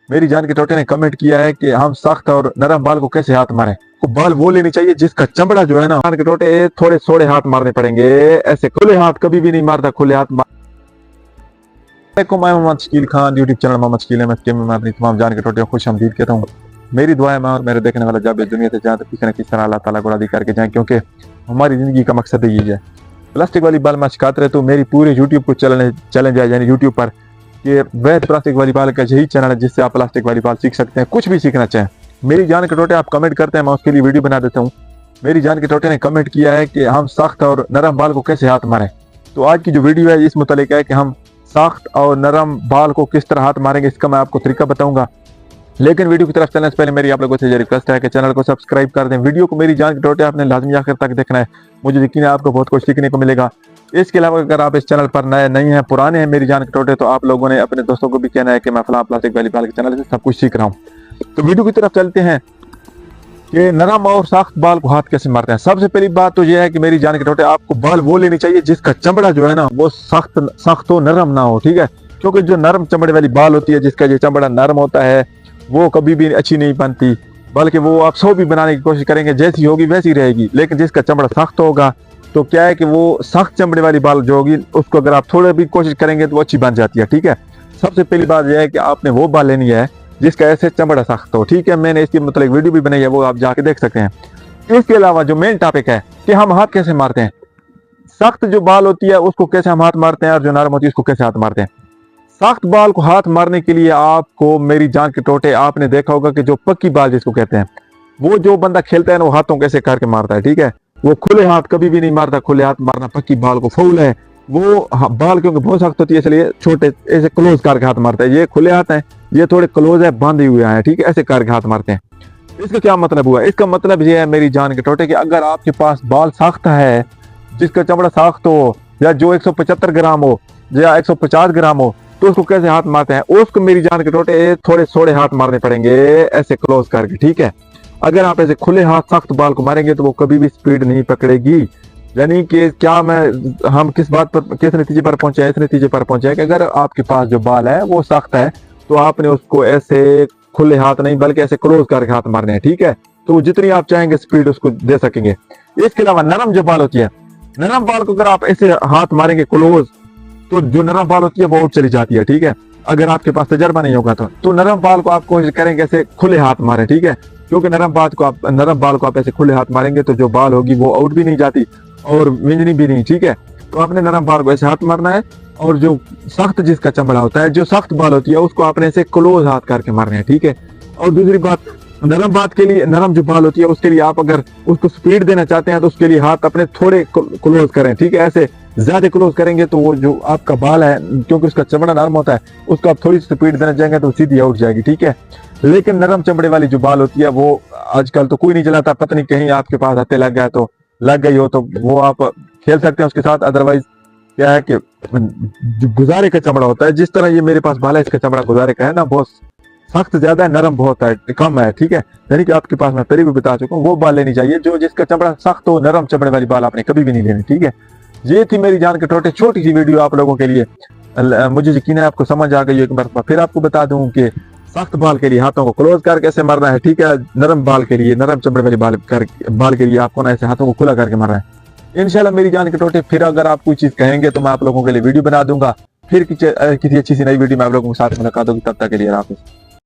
मेरी जान के टोटे ने कमेंट किया है कि हम सख्त और नरम बाल को कैसे हाथ मारें। तो बाल वो लेनी चाहिए जिसका चमड़ा जो है ना, जान के टोटे थोड़े थोड़े हाथ मारने पड़ेंगे। ऐसे खुले हाथ कभी भी नहीं मारता, खुले हाथ मैं मोहम्मद शकील खान, यूट्यूब चैनल मोहम्मद शकील अहमद के मैं अपनी तमाम जान के टोटे खुश आमदीद कहता हूँ। मेरी दुआ है मैं और मेरे देखने वाला जब इस दुनिया से जहाँ तक किसी न किसी तरह अल्लाह ताला को राज़ी करके जाए, क्योंकि हमारी जिंदगी का मकसद ही है। प्लास्टिक वाली बाल मैं शिकायत रहे तो मेरी पूरे यूट्यूब को चैलेंज है, यानी यूट्यूब पर कि वैध प्लास्टिक वाली बाल का यही चैनल है जिससे आप प्लास्टिक वाली बाल सीख सकते हैं, कुछ भी सीखना चाहें। मेरी जान के टोटे आप कमेंट करते हैं, मैं उसके लिए वीडियो बना देता हूँ। मेरी जान के टोटे ने कमेंट किया है कि हम सख्त और नरम बाल को कैसे हाथ मारें। तो आज की जो वीडियो है इस मुतालिक है कि हम सख्त और नरम बाल को किस तरह हाथ मारेंगे, इसका मैं आपको तरीका बताऊंगा। लेकिन वीडियो की तरफ चलने से पहले मेरी आप लोगों से ये रिक्वेस्ट है कि चैनल को सब्सक्राइब कर दें। वीडियो को मेरी जान के टोटे आपने लाजमी आखिर तक देखना है, मुझे यकीन है आपको बहुत कुछ सीखने को मिलेगा। इसके अलावा अगर आप इस चैनल पर नए नहीं हैं, पुराने हैं मेरी जान के टोटे, तो आप लोगों ने अपने दोस्तों को भी कहना है कि मैं फलां प्लास्टिक वाली बाल के चैनल से सब कुछ सीख रहा हूँ। तो वीडियो की तरफ चलते हैं कि नरम और सख्त बाल को हाथ कैसे मारते हैं। सबसे पहली बात तो यह है कि मेरी जान के टोटे आपको बाल वो लेनी चाहिए जिसका चमड़ा जो है ना वो सख्त हो, नरम ना हो, ठीक है। क्योंकि जो नरम चमड़े वाली बाल होती है, जिसका जो चमड़ा नरम होता है, वो कभी भी अच्छी नहीं बनती, बल्कि वो आप सौ भी बनाने की कोशिश करेंगे जैसी होगी वैसी रहेगी। लेकिन जिसका चमड़ा सख्त होगा तो क्या है कि वो सख्त चमड़े वाली बाल जो होगी उसको अगर आप थोड़ा भी कोशिश करेंगे तो वो अच्छी बन जाती है, ठीक है। सबसे पहली बात यह है कि आपने वो बाल लेनी है जिसका ऐसे चमड़ा सख्त हो, ठीक है। मैंने इसकी मतलब वीडियो भी बनाई है, वो आप जाके देख सकते हैं। इसके अलावा जो मेन टॉपिक है कि हम हाथ कैसे मारते हैं, सख्त जो बाल होती है उसको कैसे हम हाथ मारते हैं और जो नरम होती है उसको कैसे हाथ मारते हैं। सख्त बाल को हाथ मारने के लिए आपको मेरी जान के टोटे आपने देखा होगा कि जो पक्की बाल जिसको कहते हैं, वो जो बंदा खेलता है ना वो हाथों कैसे करके मारता है, ठीक है। वो खुले हाथ कभी भी नहीं मारता, खुले हाथ मारना पक्की बाल को फाउल है। वो बाल क्योंकि बहुत सख्त होती है इसलिए छोटे ऐसे क्लोज करके हाथ मारता है। ये खुले हाथ हैं, ये थोड़े क्लोज है, बांधे हुए हैं, ठीक है, ऐसे करके हाथ मारते हैं। इसका क्या मतलब हुआ? इसका मतलब ये है मेरी जान के टोटे कि अगर आपके पास बाल सख्त है, जिसका चमड़ा सख्त हो, या जो 175 ग्राम हो या 150 ग्राम हो, तो उसको कैसे हाथ मारते हैं? उसको मेरी जान के टोटे थोड़े थोड़े हाथ मारने पड़ेंगे ऐसे क्लोज करके, ठीक है। अगर आप ऐसे खुले हाथ सख्त बाल को मारेंगे तो वो कभी भी स्पीड नहीं पकड़ेगी। यानी कि क्या हम किस बात पर, किस नतीजे पर पहुंचे हैं? इस नतीजे पर पहुंचे हैं कि अगर आपके पास जो बाल है वो सख्त है तो आपने उसको ऐसे खुले हाथ नहीं बल्कि ऐसे क्लोज करके हाथ मारने हैं, ठीक है। तो जितनी आप चाहेंगे स्पीड उसको दे सकेंगे। इसके अलावा नरम जो बाल होती है, नरम बाल को अगर आप ऐसे हाथ मारेंगे क्लोज तो जो नरम बाल होती है वो आउट चली जाती है, ठीक है। अगर आपके पास तजर्बा नहीं होगा तो नरम बाल को आप कोशिश करेंगे ऐसे खुले हाथ मारे, ठीक है। क्योंकि नरम बाल को आप ऐसे खुले हाथ मारेंगे तो जो बाल होगी वो आउट भी नहीं जाती और विंजनी भी नहीं, ठीक है। तो आपने नरम बाल को ऐसे हाथ मारना है और जो सख्त जिसका चमड़ा होता है, जो सख्त बाल होती है, उसको आपने ऐसे क्लोज हाथ करके मारना है, ठीक है। और दूसरी बात, नरम जो बाल होती है उसके लिए आप अगर उसको स्पीड देना चाहते हैं तो उसके लिए हाथ अपने थोड़े क्लोज करें, ठीक है। ऐसे ज्यादा क्लोज करेंगे तो वो जो आपका बाल है, क्योंकि उसका चमड़ा नरम होता है, उसको आप थोड़ी सी स्पीड देना चाहेंगे तो सीधी आउट जाएगी, ठीक है। लेकिन नरम चमड़े वाली जो बाल होती है वो आजकल तो कोई नहीं चलाता, पता नहीं कहीं आपके पास हत्ते लग गया तो लग गई हो तो वो आप खेल सकते हैं उसके साथ। अदरवाइज क्या है कि जो गुजारे का चमड़ा होता है, जिस तरह ये मेरे पास बाल है, इसका चमड़ा गुजारे का है ना, बहुत सख्त ज्यादा है, नरम बहुत है, कम है, ठीक है। यानी कि आपके पास मैं पहले भी बता चुका हूँ वो बाल लेनी चाहिए जो जिसका चमड़ा सख्त हो। नरम चमड़े वाली बाल आपने कभी भी नहीं लेनी, ठीक है। ये थी मेरी जान के टोटे छोटी सी वीडियो आप लोगों के लिए। मुझे यकीन है आपको समझ आ गई। एक बार फिर आपको बता दूं कि सख्त बाल के लिए हाथों को क्लोज कर कैसे मारना है, ठीक है। नरम बाल के लिए, नरम चमड़े वाली बाल के लिए आपको ना ऐसे हाथों को खुला करके मारना है। इंशाल्लाह मेरी जान के टोटे फिर अगर आप कोई चीज कहेंगे तो मैं आप लोगों के लिए वीडियो बना दूंगा। फिर किसी अच्छी सी नई वीडियो में आप लोगों के साथ मुलाकात होगी, तब तक के लिए हाफिज़।